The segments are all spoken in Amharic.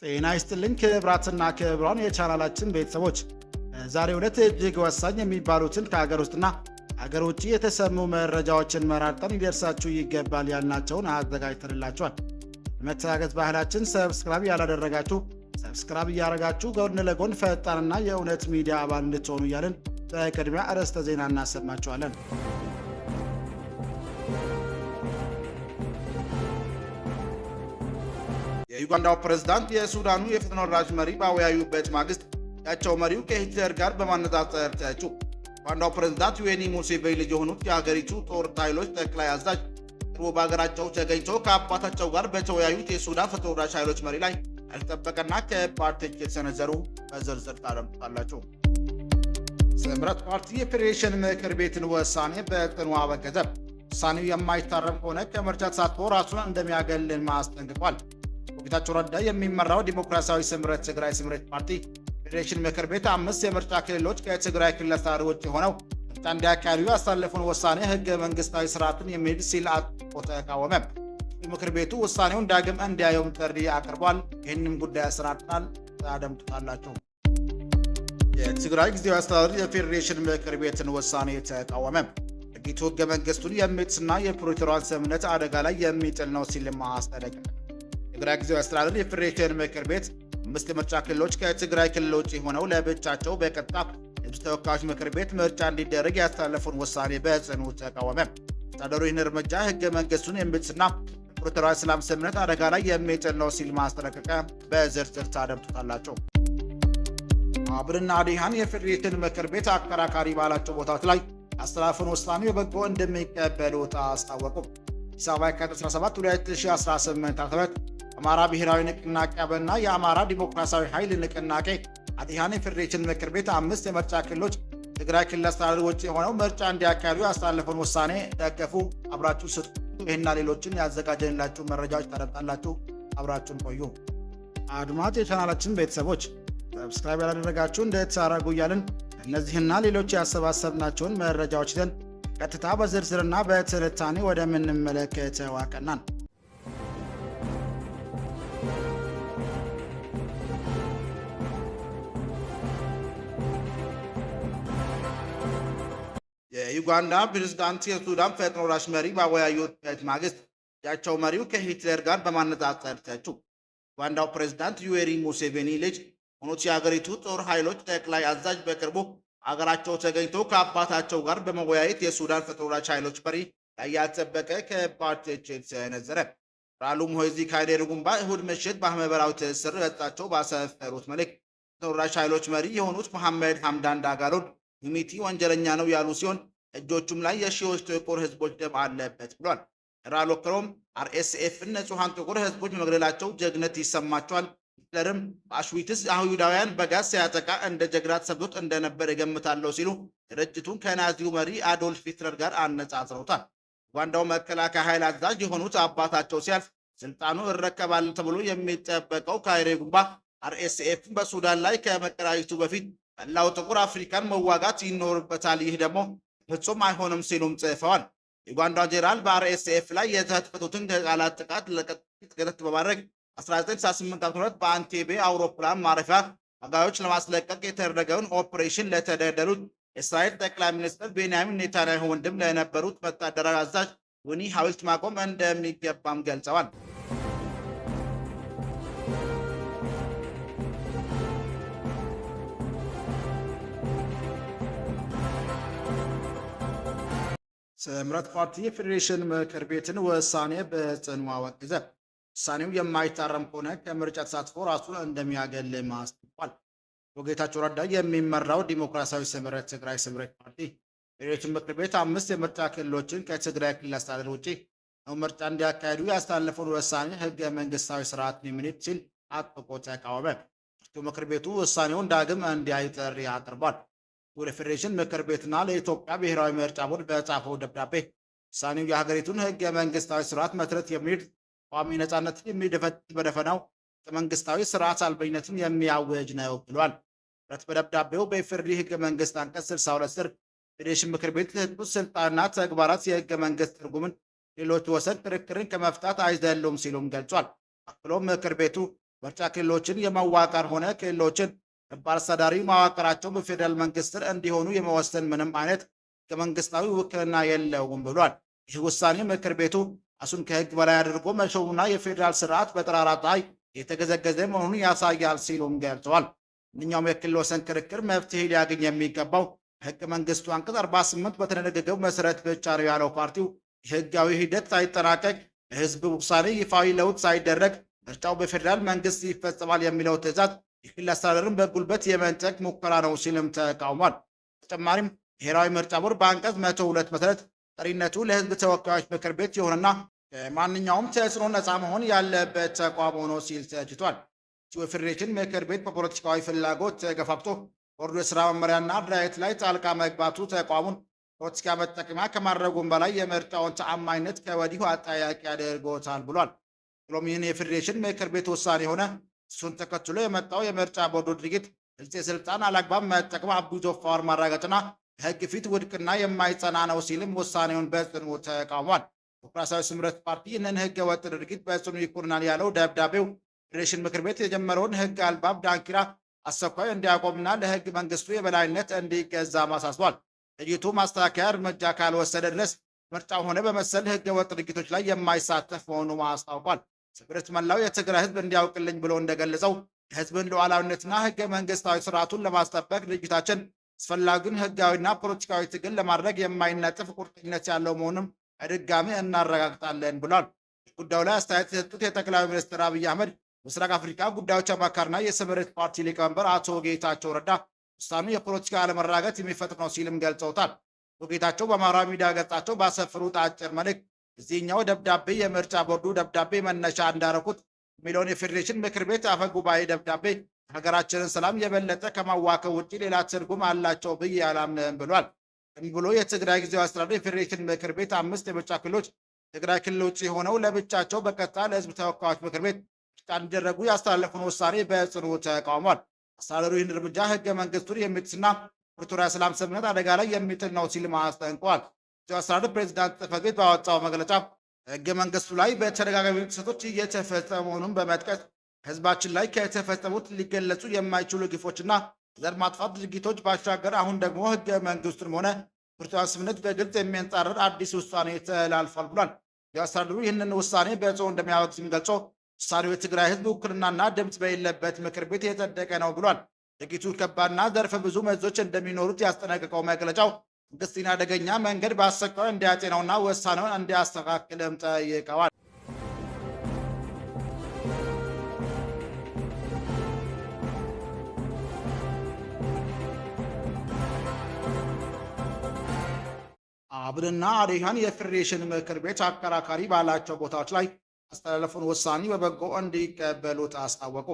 ጤና ይስጥልኝ ክብራትና ክብራን የቻናላችን ቤተሰቦች፣ ዛሬው ዕለት እጅግ ወሳኝ የሚባሉትን ከሀገር ውስጥና ሀገር ውጭ የተሰሙ መረጃዎችን መራርጠን ሊደርሳችሁ ይገባል ያልናቸውን አዘጋጅተንላችኋል። መተጋገዝ ባህላችን ሰብስክራይብ ያላደረጋችሁ ሰብስክራይብ እያደረጋችሁ ጎን ለጎን ፈጣንና የእውነት ሚዲያ አባል እንድትሆኑ እያልን በቅድሚያ አርዕስተ ዜና እናሰማችኋለን። የዩጋንዳው ፕሬዝዳንት የሱዳኑ የፈጥኖ ደራሽ መሪ ባወያዩበት ማግስት ያቸው መሪው ከሂትለር ጋር በማነጻጸር ተቹ። ዩጋንዳው ፕሬዝዳንት ዩዌሪ ሙሴቬኒ ልጅ የሆኑት የሀገሪቱ ጦር ኃይሎች ጠቅላይ አዛዥ ቅርቡ በሀገራቸው ተገኝተው ከአባታቸው ጋር በተወያዩት የሱዳን ፈጥኖ ደራሽ ኃይሎች መሪ ላይ ያልተጠበቀና ከባድ ትችት ሰነዘሩ። በዝርዝር ታደምጡታላችሁ። ስምረት ፓርቲ የፌዴሬሽን ምክር ቤትን ውሳኔ በጽኑ አወገዘ። ውሳኔው የማይታረም ከሆነ ከምርጫ ተሳትፎ ራሱን እንደሚያገልን ማስጠንቅቋል። ጌታቸው ረዳ የሚመራው ዲሞክራሲያዊ ስምረት ትግራይ ስምረት ፓርቲ ፌዴሬሽን ምክር ቤት 5 የምርጫ ክልሎች ከትግራይ ክልል አስተዳደር ውጭ ሆነው ምርጫ እንዲያካሂዱ ያሳለፉን ውሳኔ ህገ መንግስታዊ ስርዓትን የሚሄድ ሲል አጥብቆ ተቃወመ። ምክር ቤቱ ውሳኔውን ዳግም እንዲያየውም ጥሪ አቅርቧል። ይህንም ጉዳይ አሰናድተናል፣ ታደምጡታላችሁ። የትግራይ ጊዜያዊ አስተዳደር የፌዴሬሽን ምክር ቤትን ውሳኔ ተቃወመ። ድርጊቱ ህገ መንግስቱን የሚጥስና የፕሪቶሪያን ስምምነት አደጋ ላይ የሚጥል ነው ሲል አስጠነቀቀ። የትግራይ ጊዜያዊ አስተዳደር የፌዴሬሽን ምክር ቤት 5 የምርጫ ክልሎች ከትግራይ ክልል ውጭ ሆነው ለብቻቸው በቀጥታ የህዝብ ተወካዮች ምክር ቤት ምርጫ እንዲደረግ ያስተላለፉን ውሳኔ በጽኑ ተቃወመ። አስተዳደሩ ይህን እርምጃ ህገ መንግስቱን የሚጥስና የፕሪቶሪያ ሰላም ስምምነት አደጋ ላይ የሚጥል ነው ሲል ማስጠነቀቀ። በዝርዝር ታደምጡታላቸው። አብንና አዲሃን የፌዴሬሽን ምክር ቤት አከራካሪ ባላቸው ቦታዎች ላይ ያስተላለፉን ውሳኔ በበጎ እንደሚቀበሉት አስታወቁ። አዲስ አበባ የካቲት 17 2018 ዓ.ም አማራ ብሔራዊ ንቅናቄ አብንና የአማራ ዲሞክራሲያዊ ኃይል ንቅናቄ አዲሃን የፌዴሬሽን ምክር ቤት 5 የምርጫ ክልሎች ትግራይ ክልል አስተዳደር ውጭ ሆነው ምርጫ እንዲያካሂዱ ያስተላለፉን ውሳኔ ደገፉ። አብራችሁ ስጡ። ይህና ሌሎችን ያዘጋጀንላችሁ መረጃዎች ታደምጣላችሁ። አብራችሁን ቆዩ። አድማጭ የቻናላችን ቤተሰቦች ሰብስክራይብ ያላደረጋችሁ እንድታደርጉ እያልን እነዚህና ሌሎች ያሰባሰብናቸውን መረጃዎች ይዘን ቀጥታ በዝርዝርና በትንታኔ ወደምንመለከተው አቀናን። የዩጋንዳ ፕሬዝዳንት የሱዳን ፈጥኖ ደራሽ መሪ ባወያዩበት ማግስት ያቸው መሪው ከሂትለር ጋር በማነጻጸር ተቹ። ዩጋንዳው ፕሬዝዳንት ዩዌሪ ሙሴቬኒ ልጅ ሆኑት የሀገሪቱ ጦር ኃይሎች ጠቅላይ አዛዥ በቅርቡ አገራቸው ተገኝተው ከአባታቸው ጋር በመወያየት የሱዳን ፈጥኖ ደራሽ ኃይሎች መሪ ላይ ያልተጠበቀ ከባድ ትችት ሰነዘረ። ራሉ ሙሄዚ ካይዴሩጉምባ እሁድ ምሽት በማህበራዊ ትስስር ገጻቸው ባሰፈሩት መልእክት ፈጥኖ ደራሽ ኃይሎች መሪ የሆኑት መሐመድ ሐምዳን ዳጋሎን ዩሚቲ ወንጀለኛ ነው ያሉ ሲሆን እጆቹም ላይ የሺዎች ጥቁር ህዝቦች ደም አለበት ብሏል። ራሉ አክሎም አርኤስኤፍን ንጹሐን ጥቁር ህዝቦች በመግደላቸው ጀግነት ይሰማቸዋል። ሂትለርም በአውሽዊትስ አይሁዳውያን በጋዝ ሲያጠቃ እንደ ጀግና ተሰብቶት እንደነበር እገምታለሁ ሲሉ ድርጅቱን ከናዚው መሪ አዶልፍ ሂትለር ጋር አነጻጽረውታል። ዩጋንዳው መከላከያ ኃይል አዛዥ የሆኑት አባታቸው ሲያልፍ ስልጣኑ እረከባል ተብሎ የሚጠበቀው ካይሬጉምባ አርኤስኤፍ በሱዳን ላይ ከመቀራየቱ በፊት መላው ጥቁር አፍሪካን መዋጋት ይኖርበታል፣ ይህ ደግሞ ፍጹም አይሆንም ሲሉም ጽፈዋል። ዩጋንዳ ጄኔራል በአርኤስኤፍ ላይ የተፈቱትን ቃላት ጥቃት ለቀጥ በማድረግ 1998 ዓ.ም በአንቴቤ አውሮፕላን ማረፊያ ታጋዮች ለማስለቀቅ የተደረገውን ኦፕሬሽን ለተደረደሩት የእስራኤል ጠቅላይ ሚኒስትር ቤንያሚን ኔታንያሁ ወንድም ለነበሩት ወታደራዊ አዛዥ ዊኒ ሐውልት ማቆም እንደሚገባም ገልጸዋል። ስምረት ፓርቲ የፌዴሬሽን ምክር ቤትን ውሳኔ በጽኑ አወገዘ። ውሳኔው የማይታረም ከሆነ ከምርጫ ተሳትፎ ራሱን እንደሚያገል ማስጠንቀቋል። ጌታቸው ረዳ የሚመራው ዲሞክራሲያዊ ስምረት ትግራይ ስምረት ፓርቲ ፌዴሬሽን ምክር ቤት 5 የምርጫ ክልሎችን ከትግራይ ክልል አስተዳደር ውጭ ምርጫ እንዲያካሂዱ ያስተላለፈውን ውሳኔ ህገ መንግስታዊ ስርዓትን የሚንድ ሲል አጥብቆ ተቃወመ። ምክር ቤቱ ውሳኔውን ዳግም እንዲያይ ጥሪ አቅርቧል። ወደ ፌዴሬሽን ምክር ቤትና ለኢትዮጵያ ብሔራዊ ምርጫ ቦርድ በጻፈው ደብዳቤ ውሳኔው የሀገሪቱን ህገ መንግስታዊ ስርዓት መሰረት የሚንድ ቋሚ ነጻነትን የሚደፈጥጥ በደፈናው መንግስታዊ ስርዓት አልበኝነትን የሚያወጅ ነው ብሏል። በደብዳቤው በኢፌዴሪ ህገ መንግስት አንቀጽ 62 ስር ፌዴሬሽን ምክር ቤት ለህዝቡ ስልጣንና ተግባራት የህገ መንግስት ትርጉምን ሌሎች ወሰን ክርክርን ከመፍታት አይዘሉም ሲሉም ገልጿል። አክሎም ምክር ቤቱ ምርጫ ክልሎችን የመዋቀር ሆነ ክልሎችን በአስተዳዳሪ መዋቅራቸው በፌዴራል መንግስት ስር እንዲሆኑ የመወሰን ምንም አይነት ከመንግስታዊ ውክልና የለውም ብሏል። ይህ ውሳኔ ምክር ቤቱ ራሱን ከህግ በላይ አድርጎ መሾሙና የፌዴራል ስርዓት በጠራራ ፀሐይ የተገዘገዘ መሆኑን ያሳያል ሲሉም ገልጸዋል። ማንኛውም የክልል ወሰን ክርክር መፍትሄ ሊያገኝ የሚገባው ህገ መንግስቱ አንቀጽ 48 በተደነገገው መሰረት ብቻ ነው ያለው ፓርቲው የህጋዊ ሂደት ሳይጠናቀቅ የህዝብ ውሳኔ ይፋዊ ለውጥ ሳይደረግ ምርጫው በፌዴራል መንግስት ይፈጸማል የሚለው ትዕዛዝ የክልል አስተዳደርን በጉልበት የመንጠቅ ሙከራ ነው ሲልም ተቃውሟል። በተጨማሪም ብሔራዊ ምርጫ ቦርድ በአንቀጽ 102 መሰረት ጠሪነቱ ለህዝብ ተወካዮች ምክር ቤት የሆነና ከማንኛውም ተጽዕኖ ነፃ መሆን ያለበት ተቋም ሆኖ ሲል ተችቷል። የፌዴሬሽን ምክር ቤት በፖለቲካዊ ፍላጎት ተገፋፍቶ ቦርዱ የስራ መመሪያና አደረጃጀት ላይ ጣልቃ መግባቱ ተቋሙን ፖለቲካ መጠቀሚያ ከማድረጉም በላይ የምርጫውን ተአማኒነት ከወዲሁ አጠያያቂ ያደርጎታል ብሏል። ሆኖም ይህን የፌዴሬሽን ምክር ቤት ውሳኔ ሆነ እሱን ተከትሎ የመጣው የምርጫ ቦርዱ ድርጊት ግልጽ የስልጣን አላግባብ መጠቀም አቡዞ ፓወር ማረጋገጥና በህግ ፊት ውድቅና የማይጸና ነው ሲልም ውሳኔውን በጽኑ ተቃውሟል። ዲሞክራሲያዊ ስምረት ፓርቲ ይህንን ህገ ወጥ ድርጊት በጽኑ ይኮንናል ያለው ደብዳቤው ፌዴሬሽን ምክር ቤት የጀመረውን ህግ አልባብ ዳንኪራ አስቸኳይ እንዲያቆምና ለህግ መንግስቱ የበላይነት እንዲገዛ ማሳስቧል። ድርጅቱ ማስተካከያ እርምጃ ካልወሰደ ድረስ ምርጫው ሆነ በመሰል ህገ ወጥ ድርጊቶች ላይ የማይሳተፍ መሆኑ አስታውቋል። ስምረት መላው የትግራይ ህዝብ እንዲያውቅልኝ ብሎ እንደገለጸው የህዝብን ሉዓላዊነትና ህገ መንግስታዊ ስርዓቱን ለማስጠበቅ ድርጅታችን አስፈላጊውን ህጋዊና ፖለቲካዊ ትግል ለማድረግ የማይነጥፍ ቁርጠኝነት ያለው መሆኑን በድጋሚ እናረጋግጣለን ብሏል። ጉዳዩ ላይ አስተያየት የሰጡት የጠቅላይ ሚኒስትር አብይ አህመድ ምስራቅ አፍሪካ ጉዳዮች አማካሪና የስምረት ፓርቲ ሊቀመንበር አቶ ጌታቸው ረዳ ውሳኔው የፖለቲካ አለመረጋጋት የሚፈጥር ነው ሲልም ገልጸውታል። አቶ ጌታቸው በማህበራዊ ሚዲያ ገጻቸው ባሰፈሩት አጭር መልእክት እዚህኛው ደብዳቤ የምርጫ ቦርዱ ደብዳቤ መነሻ እንዳረኩት የሚለውን የፌዴሬሽን ምክር ቤት አፈ ጉባኤ ደብዳቤ ሀገራችንን ሰላም የበለጠ ከማዋከብ ውጭ ሌላ ትርጉም አላቸው ብዬ አላምንም ብሏል። ብሎ የትግራይ ጊዜያዊ አስተዳደር የፌዴሬሽን ምክር ቤት 5 የምርጫ ክልሎች ትግራይ ክልል ውጭ ሆነው ለብቻቸው በቀጥታ ለህዝብ ተወካዮች ምክር ቤት ምርጫ እንዲደረጉ ያስተላለፉን ውሳኔ በጽኑ ተቃውሟል። አስተዳደሩ ይህን እርምጃ ህገ መንግስቱን የሚጥስና ፕሪቶሪያ ሰላም ስምምነት አደጋ ላይ የሚጥል ነው ሲል አስጠንቅቋል። ጊዜያዊ አስተዳደር ፕሬዚዳንት ጽሕፈት ቤት ባወጣው መግለጫ ህገ መንግስቱ ላይ በተደጋጋሚ ጥሰቶች እየተፈጸሙ መሆኑን በመጥቀስ ህዝባችን ላይ ከተፈጸሙት ሊገለጹ የማይችሉ ግፎችና ዘር ማጥፋት ድርጊቶች ባሻገር አሁን ደግሞ ህገ መንግስቱን ሆነ ፕሪቶሪያ ስምምነት በግልጽ የሚያንጻርር አዲስ ውሳኔ ተላልፏል ብሏል። የአስተዳደሩ ይህንን ውሳኔ በጽኑ እንደሚያወግዝም ገልጾ ውሳኔው የትግራይ ህዝብ ውክልናና ድምፅ በሌለበት ምክር ቤት የጸደቀ ነው ብሏል። ድርጊቱ ከባድና ዘርፈ ብዙ መዘዞች እንደሚኖሩት ያስጠነቀቀው መግለጫው መንግስትን አደገኛ መንገድ በአስቸኳይ እንዲያጤነውና ውሳኔውን እንዲያስተካክልም ጠይቀዋል። አብንና አዴሃን የፌዴሬሽን ምክር ቤት አከራካሪ ባላቸው ቦታዎች ላይ ያስተላለፉን ውሳኔ በበጎ እንዲቀበሉት አስታወቁ።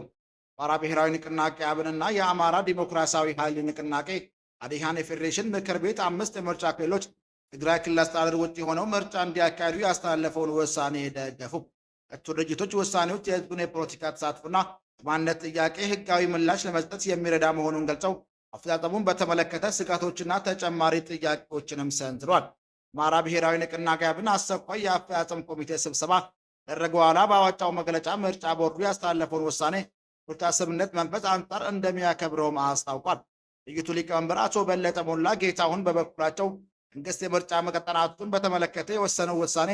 አማራ ብሔራዊ ንቅናቄ አብንና የአማራ ዲሞክራሲያዊ ኃይል ንቅናቄ አዴሃን የፌዴሬሽን ምክር ቤት 5 የምርጫ ክልሎች ትግራይ ክልል አስተዳደር ውጭ ሆነው ምርጫ እንዲያካሂዱ ያስተላለፈውን ውሳኔ ደገፉ። ሁለቱ ድርጅቶች ውሳኔዎች የህዝቡን የፖለቲካ ተሳትፎና የማንነት ጥያቄ ህጋዊ ምላሽ ለመስጠት የሚረዳ መሆኑን ገልጸው አፈጻጸሙን በተመለከተ ስጋቶችና ተጨማሪ ጥያቄዎችንም ሰንዝሯል። አማራ ብሔራዊ ንቅናቄ አብን አስቸኳይ የአፈጻጸም ኮሚቴ ስብሰባ ያደረገ በኋላ ባወጣው መግለጫ ምርጫ ቦርዱ ያስተላለፈውን ውሳኔ ምርጫ ስምምነት መንፈስ አንጻር እንደሚያከብረውም አስታውቋል። ድርጅቱ ሊቀመንበር አቶ በለጠ ሞላ ጌታሁን በበኩላቸው መንግስት የምርጫ መቀጠናቱን በተመለከተ የወሰነው ውሳኔ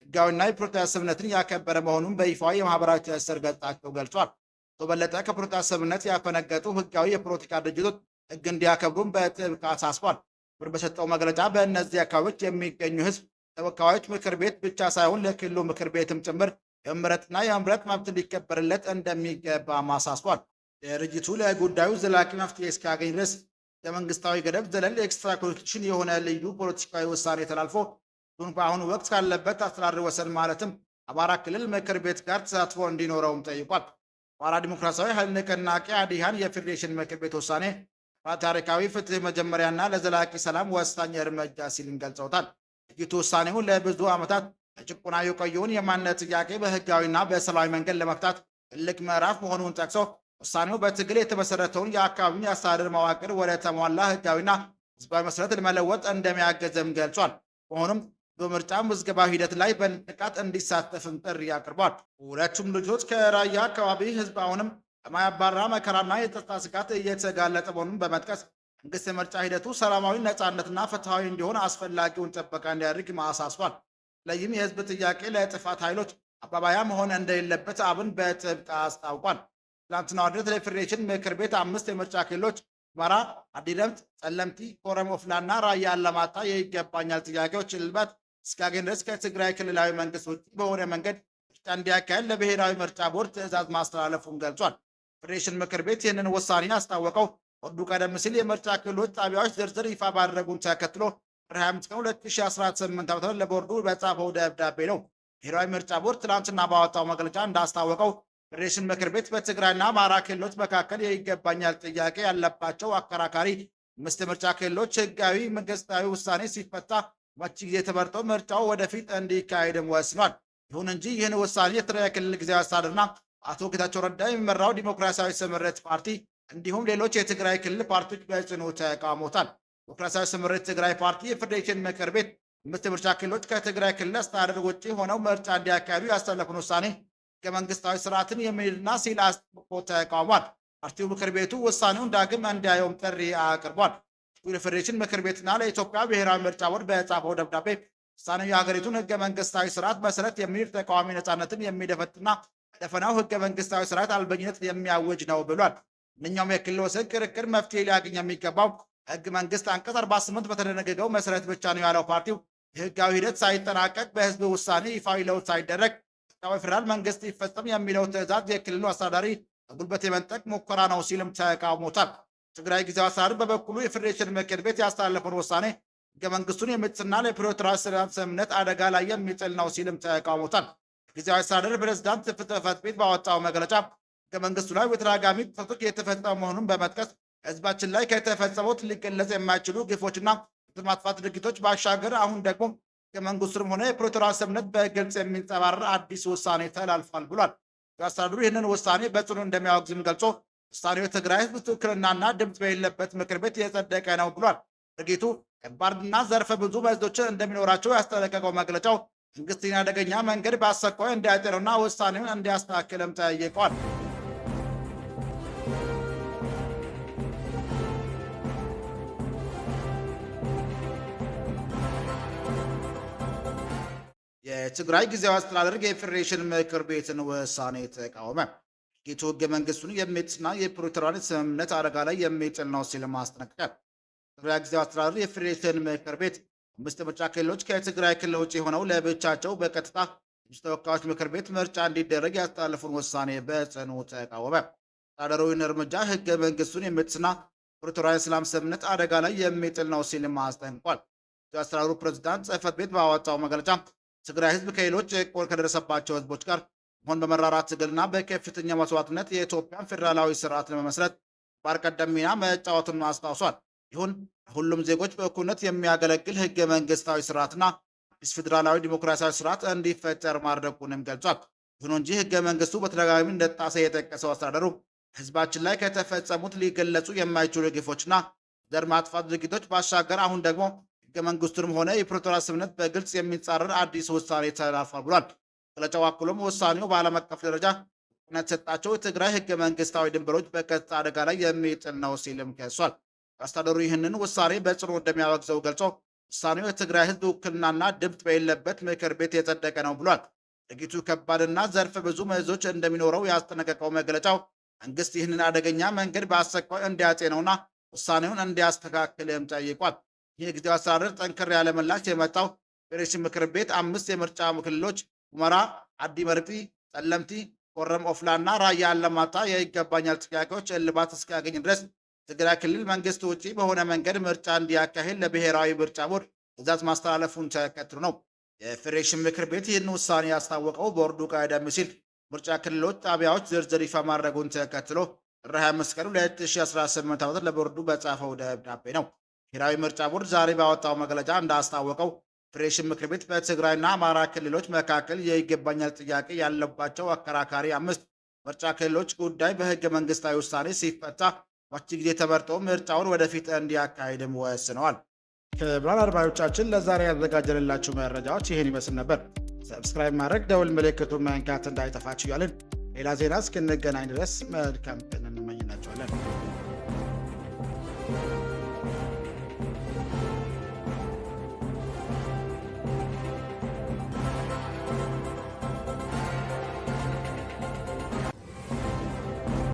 ህጋዊና የፕሪቶሪያ ስምምነትን ያከበረ መሆኑን በይፋዊ የማህበራዊ ትስስር ገጻቸው ገልጿል። አቶ በለጠ ከፕሪቶሪያ ስምምነት ያፈነገጡ ህጋዊ የፖለቲካ ድርጅቶች ህግ እንዲያከብሩም በጥብቅ አሳስቧል። በሰጠው መግለጫ በእነዚህ አካባቢዎች የሚገኙ ህዝብ ተወካዮች ምክር ቤት ብቻ ሳይሆን ለክልሉ ምክር ቤትም ጭምር የመምረጥና የመምረጥ መብት ሊከበርለት እንደሚገባ አሳስቧል። ድርጅቱ ለጉዳዩ ዘላቂ መፍትሄ እስኪያገኝ ድረስ የመንግስታዊ ገደብ ዘለል ኤክስትራ ኮንስቲቱሽን የሆነ ልዩ ፖለቲካዊ ውሳኔ ተላልፎ በአሁኑ ወቅት ካለበት አስተዳደር ወሰን ማለትም አማራ ክልል ምክር ቤት ጋር ተሳትፎ እንዲኖረውም ጠይቋል። አማራ ዲሞክራሲያዊ ኃይል ንቅናቄ አዴሃን የፌዴሬሽን ምክር ቤት ውሳኔ ታሪካዊ ፍትህ መጀመሪያና ለዘላቂ ሰላም ወሳኝ እርምጃ ሲልም ገልጸውታል። ድርጅቱ ውሳኔውን ለብዙ ዓመታት በጭቆና የቆየውን የማንነት ጥያቄ በህጋዊና በሰላማዊ መንገድ ለመፍታት ትልቅ ምዕራፍ መሆኑን ጠቅሶ ውሳኔው በትግል የተመሰረተውን የአካባቢውን የአስተዳደር መዋቅር ወደ ተሟላ ህጋዊና ህዝባዊ መሰረት ለመለወጥ እንደሚያገዘም ገልጿል። በሆኑም በምርጫ ምዝገባ ሂደት ላይ በንቃት እንዲሳተፍም ጥሪ አቅርቧል። ሁለቱም ልጆች ከራያ አካባቢ ህዝብ አሁንም የማያባራ መከራና የጸጥታ ስጋት እየተጋለጠ መሆኑን በመጥቀስ መንግስት የምርጫ ሂደቱ ሰላማዊ፣ ነጻነትና ፍትሐዊ እንዲሆን አስፈላጊውን ጥበቃ እንዲያደርግ አሳስቧል። በተለይም የህዝብ ጥያቄ ለጥፋት ኃይሎች አባባያ መሆን እንደሌለበት አብን በጥብቅ አስታውቋል። ትላንትና ዕለት ለፌዴሬሽን ምክር ቤት 5 የምርጫ ክልሎች ሁመራ፣ አዲረምት፣ ጸለምቲ፣ ኮረም ወፍላና ራያ አላማጣ የይገባኛል ጥያቄዎች እልባት እስኪያገኝ ድረስ ከትግራይ ክልላዊ መንግስት ውጭ በሆነ መንገድ ምርጫ እንዲያካሄድ ለብሔራዊ ምርጫ ቦርድ ትዕዛዝ ማስተላለፉን ገልጿል። ፌዴሬሽን ምክር ቤት ይህንን ውሳኔ ያስታወቀው ቦርዱ ቀደም ሲል የምርጫ ክልሎች ጣቢያዎች ዝርዝር ይፋ ማድረጉን ተከትሎ 25 ቀን 2018 ዓ.ም ለቦርዱ በጻፈው ደብዳቤ ነው። ብሔራዊ ምርጫ ቦርድ ትናንትና ባወጣው መግለጫ እንዳስታወቀው ፌዴሬሽን ምክር ቤት በትግራይና አማራ ክልሎች መካከል የይገባኛል ጥያቄ ያለባቸው አከራካሪ 5 የምርጫ ክልሎች ህጋዊ መንግስታዊ ውሳኔ ሲፈታ መቼ ጊዜ ተመርጠው ምርጫው ወደፊት እንዲካሄድም ወስኗል። ይሁን እንጂ ይህን ውሳኔ የትግራይ ክልል ጊዜያዊ አስተዳደርና አቶ ጌታቸው ረዳ የሚመራው ዲሞክራሲያዊ ስምረት ፓርቲ እንዲሁም ሌሎች የትግራይ ክልል ፓርቲዎች በጽኑ ተቃውሞታል። ዲሞክራሲያዊ ስምረት ትግራይ ፓርቲ የፌዴሬሽን ምክር ቤት 5 የምርጫ ክልሎች ከትግራይ ክልል አስተዳደር ውጭ ሆነው ምርጫ እንዲያካሂዱ ያስተላለፉን ውሳኔ ህገ መንግስታዊ ስርዓትን የሚልና ሲል አስጥቆ ተቃውሟል። ፓርቲው ምክር ቤቱ ውሳኔውን ዳግም እንዲያየውም ጥሪ አቅርቧል። የፌዴሬሽን ምክር ቤትና ለኢትዮጵያ ብሔራዊ ምርጫ ቦርድ በጻፈው ደብዳቤ ውሳኔው የሀገሪቱን ህገ መንግስታዊ ስርዓት መሰረት የሚል ተቃዋሚ ነጻነትን የሚደፈጥና ደፈናው ህገ መንግስታዊ ስርዓት አልበኝነት የሚያውጅ ነው ብሏል። እነኛውም የክልል ወሰን ክርክር መፍትሄ ሊያገኝ የሚገባው ህገ መንግስት አንቀጽ 48 በተደነገገው መሰረት ብቻ ነው ያለው ፓርቲው የህጋዊ ሂደት ሳይጠናቀቅ በህዝብ ውሳኔ ይፋዊ ለውጥ ሳይደረግ ፌዴራል መንግስት ይፈጸም የሚለው ትዕዛዝ የክልሉ አስተዳዳሪ በጉልበት የመንጠቅ ሙከራ ነው ሲልም ተቃውሞታል። ትግራይ ጊዜያዊ አስተዳደር በበኩሉ የፌዴሬሽን ምክር ቤት ያስተላለፈውን ውሳኔ ህገ መንግስቱን የሚጥስና ለፕሪቶሪያ ሰላም ስምምነት አደጋ ላይ የሚጥል ነው ሲልም ተቃውሞታል። ጊዜያዊ አስተዳደር ፕሬዝዳንት ጽሕፈት ቤት ባወጣው መግለጫ ህገ መንግስቱ ላይ በተደጋጋሚ ጥሰቶች የተፈጸሙ መሆኑን በመጥቀስ ህዝባችን ላይ ከተፈጸሙት ሊገለጽ የማይችሉ ግፎችና ማጥፋት ድርጊቶች ባሻገር አሁን ደግሞ ህገ መንግስቱንም ሆነ የፕሪቶሪያ ስምምነት በግልጽ የሚንጸባረር አዲስ ውሳኔ ተላልፏል ብሏል። አስተዳደሩ ይህንን ውሳኔ በጽኑ እንደሚያወግዝም ገልጾ ውሳኔው የትግራይ ህዝብ ትክክልና ድምፅ በሌለበት ምክር ቤት የጸደቀ ነው ብሏል። ድርጊቱ ከባድና ዘርፈ ብዙ መዘዞችን እንደሚኖራቸው ያስጠነቀቀው መግለጫው መንግስትን አደገኛ መንገድ በአስቸኳይ እንዲያጤነውና ውሳኔውን እንዲያስተካክልም ጠይቀዋል። የትግራይ ጊዜያዊ አስተዳደር የፌዴሬሽን ምክር ቤትን ውሳኔ ተቃወመ። ድርጊቱ ህገ መንግስቱን የሚጥስና የፕሪቶሪያን ስምምነት አደጋ ላይ የሚጥል ነው ሲል ማስጠንቀቂያ። ትግራይ ጊዜያዊ አስተዳደር የፌዴሬሽን ምክር ቤት 5 ምርጫ ክልሎች ከትግራይ ክልል ውጭ ሆነው ለብቻቸው በቀጥታ ተወካዮች ምክር ቤት ምርጫ እንዲደረግ ያስተላለፉን ውሳኔ በጽኑ ተቃወመ። አስተዳደሩ ይህን እርምጃ ህገ መንግስቱን የሚጥስና ፕሪቶሪያን ሰላም ስምምነት አደጋ ላይ የሚጥል ነው ሲል አስጠንቅቋል። የአስተዳደሩ ፕሬዝዳንት ጽሕፈት ቤት ባወጣው መግለጫ ትግራይ ህዝብ ከሌሎች ጭቆና ከደረሰባቸው ህዝቦች ጋር መሆን በመራራት ትግልና በከፍተኛ መስዋዕትነት የኢትዮጵያን ፌዴራላዊ ስርዓት ለመመስረት ግንባር ቀደም ሚና መጫወቱን አስታውሷል። ይሁን ሁሉም ዜጎች በእኩልነት የሚያገለግል ህገ መንግስታዊ ስርዓትና አዲስ ፌዴራላዊ ዲሞክራሲያዊ ስርዓት እንዲፈጠር ማድረጉንም ገልጿል። ይሁን እንጂ ህገ መንግስቱ በተደጋጋሚ እንደጣሰ የጠቀሰው አስተዳደሩ ህዝባችን ላይ ከተፈጸሙት ሊገለጹ የማይችሉ ግፎችና ዘር ማጥፋት ድርጊቶች ባሻገር አሁን ደግሞ ህገ መንግስቱንም ሆነ የፕሪቶሪያ ስምምነት በግልጽ የሚጻረር አዲስ ውሳኔ ተላልፏል ብሏል። መግለጫው አክሎም ውሳኔው በዓለም አቀፍ ደረጃ እውቅና የተሰጣቸው የትግራይ ህገ መንግስታዊ ድንበሮች በቀጥታ አደጋ ላይ የሚጥል ነው ሲልም ከሷል። አስተዳደሩ ይህንን ውሳኔ በጽኑ እንደሚያወግዘው ገልጾ ውሳኔው የትግራይ ህዝብ ውክልናና ድምፅ በሌለበት ምክር ቤት የጸደቀ ነው ብሏል። ድርጊቱ ከባድና ዘርፈ ብዙ መዘዞች እንደሚኖረው ያስጠነቀቀው መግለጫው መንግስት ይህንን አደገኛ መንገድ በአስቸኳይ እንዲያጤነውና ውሳኔውን እንዲያስተካክልም ጠይቋል። ይህ ጊዜያዊ አስተዳደር ጠንከር ያለ ምላሽ የመጣው ፌዴሬሽን ምክር ቤት 5 የምርጫ ክልሎች ሁመራ፣ አዲ መርጢ፣ ጸለምቲ፣ ኮረም ኦፍላና ራያ አላማጣ የይገባኛል ጥያቄዎች እልባት እስኪያገኝ ድረስ ትግራይ ክልል መንግስት ውጪ በሆነ መንገድ ምርጫ እንዲያካሂድ ለብሔራዊ ምርጫ ቦርድ ትዕዛዝ ማስተላለፉን ተከትሎ ነው። የፌዴሬሽን ምክር ቤት ይህን ውሳኔ ያስታወቀው ቦርዱ ቀደም ሲል ምርጫ ክልሎች ጣቢያዎች ዝርዝር ይፋ ማድረጉን ተከትሎ ጥር 25 ቀን 2018 ዓ.ም ለቦርዱ በጻፈው ደብዳቤ ነው። ብሔራዊ ምርጫ ቦርድ ዛሬ ባወጣው መግለጫ እንዳስታወቀው ፌዴሬሽን ምክር ቤት በትግራይና አማራ ክልሎች መካከል የይገባኛል ጥያቄ ያለባቸው አከራካሪ 5 ምርጫ ክልሎች ጉዳይ በህገ መንግስታዊ ውሳኔ ሲፈታ መቼ ጊዜ ተመርጦ ምርጫውን ወደፊት እንዲያካሂድም ወስነዋል። ክቡራን አድማጮቻችን ለዛሬ ያዘጋጀንላችሁ መረጃዎች ይህን ይመስል ነበር። ሰብስክራይብ ማድረግ ደውል ምልክቱን መንካት እንዳይጠፋችሁ እያልን ሌላ ዜና እስክንገናኝ ድረስ መልካም ቀን እንመኝላችኋለን።